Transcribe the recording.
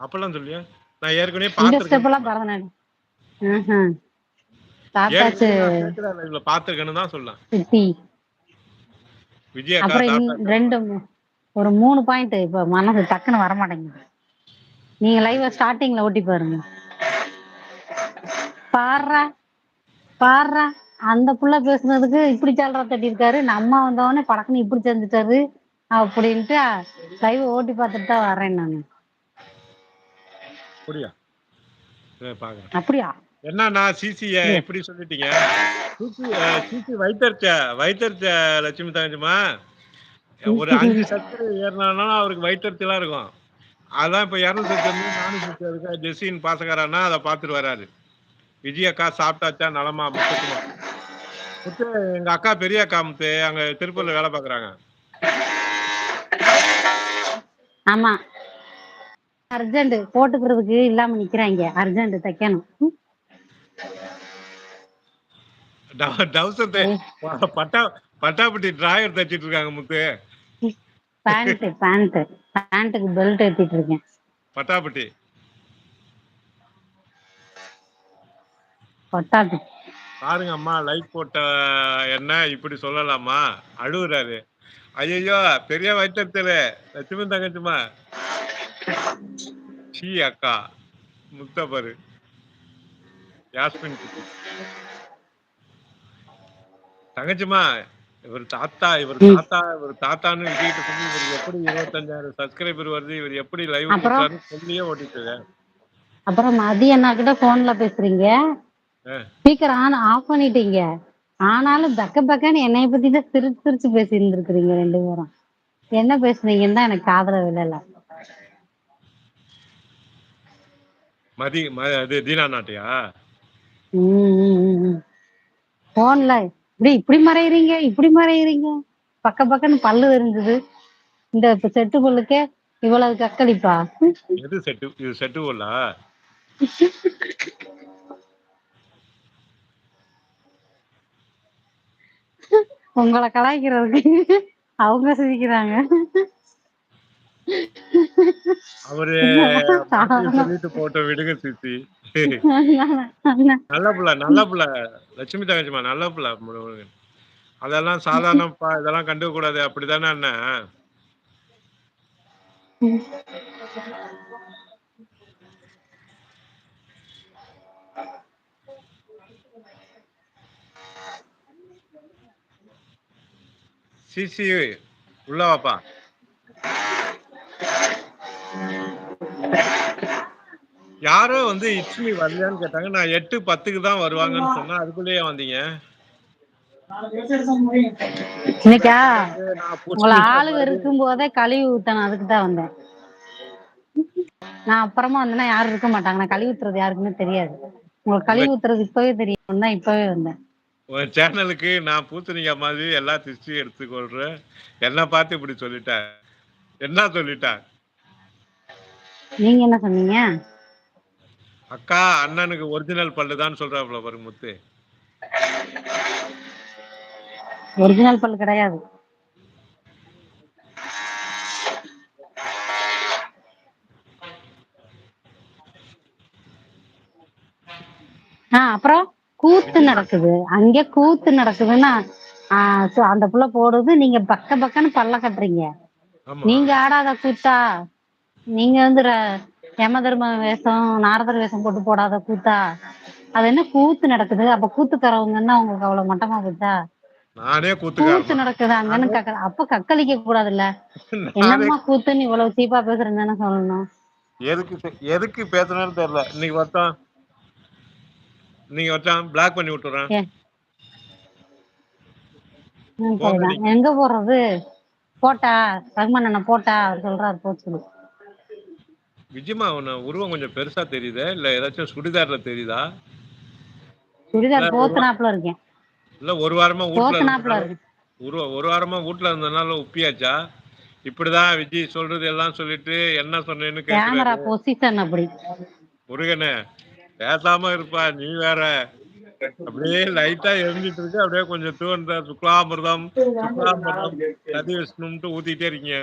அப்பல்லாம் சொல்லியா? நான் ஏற்கனவே இந்த பார்த்துருக்கேன்னு ஸ்டெப்லாம் சொன்னேன். பரதநாட்டியம். ம்ஹ்ம். சாப்பிட்டாச்சு. ஏற்கனவே நான் சேக்கரா லைவ்ல பார்த்துருக்கேன்னு தான் சொன்னேன். சித்தி. விஜய் அக்கா அப்புறம் 2 சாப்பிட்டாச்சான்னு. ஒரு 3 பாயிண்ட் இப்ப மனசு டக்குன்னு வரமாட்டேங்குது. நீங்க லைவ ஸ்டார்ட்டிங்ல ஓட்டி பாருங்க. பார்றா, பார்றா. அந்த புள்ள பேசுனதுக்கு இப்படி சால்ரா தட்டியிருக்காரு. நம்ம வந்தோனே படக்குன்னு இப்படி செஞ்சுட்டாரு. அப்படின்ட்டு லைவ் ஓட்டி பார்த்துட்டு தான் வரேன் நானு. அப்படியா? சரி பார்க்குறேன். அப்படியா? என்னன்னா சிசிய அப்படியா? இப்படி சொல்லிட்டீங்க? சிசி வயித்தெரிச்ச லட்சுமி தங்கச்சிம்மா. ஒரு 5 சப்ஸ்கிரைபர் ஏறுனாலும் அவருக்கு வயித்தெரிச்சலா இருக்கும். அதான் இப்ப 200 400 ஜெஸ்ஸின் பாசக்காரன்னா அத பார்த்துட்டு வராரு. விஜய் அக்கா சாப்பிட்டாச்சா நலமா முத்துக்குமார். முத்து எங்க அக்கா பெரிய அக்கா முத்து அங்க திருப்பூர்ல வேலை பார்க்குறாங்க. ஆமா. அர்ஜென்ட் போட்டுக்கிறதுக்கு இல்லாம நிக்கிறாங்க. அர்ஜென்ட் தைக்கணும். டவுசர் பட்டா பட்டாப்பட்டி டிராயர் தச்சிட்டு இருக்காங்க முத்து. பேண்ட்டுக்கு பெல்ட் ஏத்திட்டு இருக்கேன். பட்டாப்பட்டி. பட்டாபி. பாருங்க அம்மா லைக் போட்ட என்ன இப்படி சொல்லலாமா? அழுவுறாரு. ஐயையோ! பெரிய வயித்தெரிச்சலு. லட்சுமி தங்கச்சிம்மா. ச்சீ அக்கா. முத்த பாரு. யாஸ்மின் குட்டி. தங்கச்சிம்மா, இவர் தாத்தான்னு விஜய்கிட்ட சொல்லி இவருக்கு எப்படி 25,000 சப்ஸ்கிரைபர் வருது, இவர் எப்படி லைவ் அப்புறம் கூட்டுறாருன்னு சொல்லியே ஓட்டிட்டு இருக்கேன். அப்புறம் மதிய அண்ணா கிட்ட போன்ல பேசுறீங்க. ஆ. ஸ்பீக்கர் ஆஃப் பண்ணிட்டீங்க. ஆனாலும் பக்க பக்கன்னு என்னைய பத்தி தான் சிரிச்சு சிரிச்சு பேசி இருந்திருக்கிறீங்க 2 பேரும். என்ன பேசுனீங்கன்னு தான் எனக்கு காதுல விழல. அது தீனா நாட்டியா? போன்ல இப்படி மறையறீங்க. பக்க பக்கன்னு பல்லு தெரிஞ்சது. இந்த செட்டு பல்லுக்கே இவ்வளவு கக்களிப்பா? எது செட்டு? இது செட்டு போலா? உங்களை கலாய்க்கிறதுக்கு அவங்க சிரிக்கிறாங்க. அவரு மனசுல சொல்லிட்டு போட்ட விடுங்க சித்தி. நல்ல புள்ள லட்சுமி தங்கச்சிமா நல்ல புள்ள. அதெல்லாம் சாதாரணப்பா இதெல்லாம் கண்டுக்க கூடாது அப்படிதானே அண்ணன்? சிசி உள்ள வாப்பா. யாரோ வந்து இட்லி வரலையான்னு கேட்டாங்க. நான் 8:10க்கு தான் வருவாங்கன்னு சொன்னா அதுக்குள்ளேயே வந்தீங்க. இன்னைக்கா நான் உங்களை புடிச்சிருக்க ஆளுங்க மாதிரி இருக்கும் போதே கழுவி ஊத்தணும். அதுக்கு தான் வந்தேன். நான் அப்புறமா வந்தேன்னா யாரும் இருக்க மாட்டாங்க. நான் கழுவி ஊத்துறது யாருக்குமே தெரியாது. உங்களுக்கு உங்க கழுவி ஊத்துறது இப்பவே தெரியும் தான் இப்பவே வந்தேன். உங்க சேனலுக்கு நான் பூசணிக்கா மாதிரி எல்லா திஷ்டியும் எடுத்துக்கொள்றேன். என்ன பார்த்து இப்படி சொல்லிட்டேன். என்ன சொல்லிட்டேன்? நீங்க என்ன சொன்னீங்க? அக்கா அண்ணனுக்கு ஒரிஜினல் பல்லுதான் சொல்றாப்ல பாரு முத்து. ஒரிஜினல் பல்லு கிடையாது. அப்புறம் கூத்து நடக்குது. அங்க கூத்து நடக்குதுன்னா அந்த புள்ள போடுது. நீங்க பக்க பக்கன்னு பல்ல கட்டுறீங்க. ஆமா. நீங்க ஆடாத கூத்தா? நீங்க வந்து யமதர்ம வேஷம் நாரதர் வேஷம் போட்டு போடாத கூத்தா? அது என்ன கூத்து நடக்குது? அப்ப கூத்துக்காரவங்கன்னா உங்களுக்கு அவ்வளவு மட்டமா போச்சா? நானே கூத்து கூத்துக்காரன் தான். நடக்குது அங்கன்னு அப்ப கக்களிக்க கூடாதுல்ல. நானே என்னம்மா கூத்துன்னு இவ்வளவு சீப்பா பேசுறேன்னு சொல்லணும். எதுக்கு பேசணும்னு தெரியல. இன்னைக்கு வச்சான் பிளாக் பண்ணி விட்டுறேன். சரிதான். எங்க போடுறது? போட்டா ரகுமான் அண்ணன் போட்டா அவர் சொல்றாரு போச்சு. விஜயமா உருவம் கொஞ்சம் பெருசா தெரியுது. இல்ல ஏதாச்சும் சுடிதார்ல தெரியுதா? சுடிதார் போத்துனாப்புல இருக்கேன். இல்ல ஒரு வாரமா வீட்ல போத்துனாப்புல இருந்தனால இருக்கு. ஒரு வாரமா வீட்ல இருந்தனால உப்பியாச்சா? இப்படிதான் விஜய் சொல்றது எல்லாம் சொல்லிட்டு என்ன சொன்னேன்னு கேமரா கேக்குறாரு. பொசிஷன் அப்படி. முருகனே பேசாம இருப்பா நீ வேற. அப்படியே லைட்டா எரிஞ்சிட்டு இருக்கு. அப்படியே கொஞ்சம் தூண்ட சுக்லாமிர்தம் சதி விஷ்ணும்ட்டு ஊத்திட்டே இருக்கீங்க.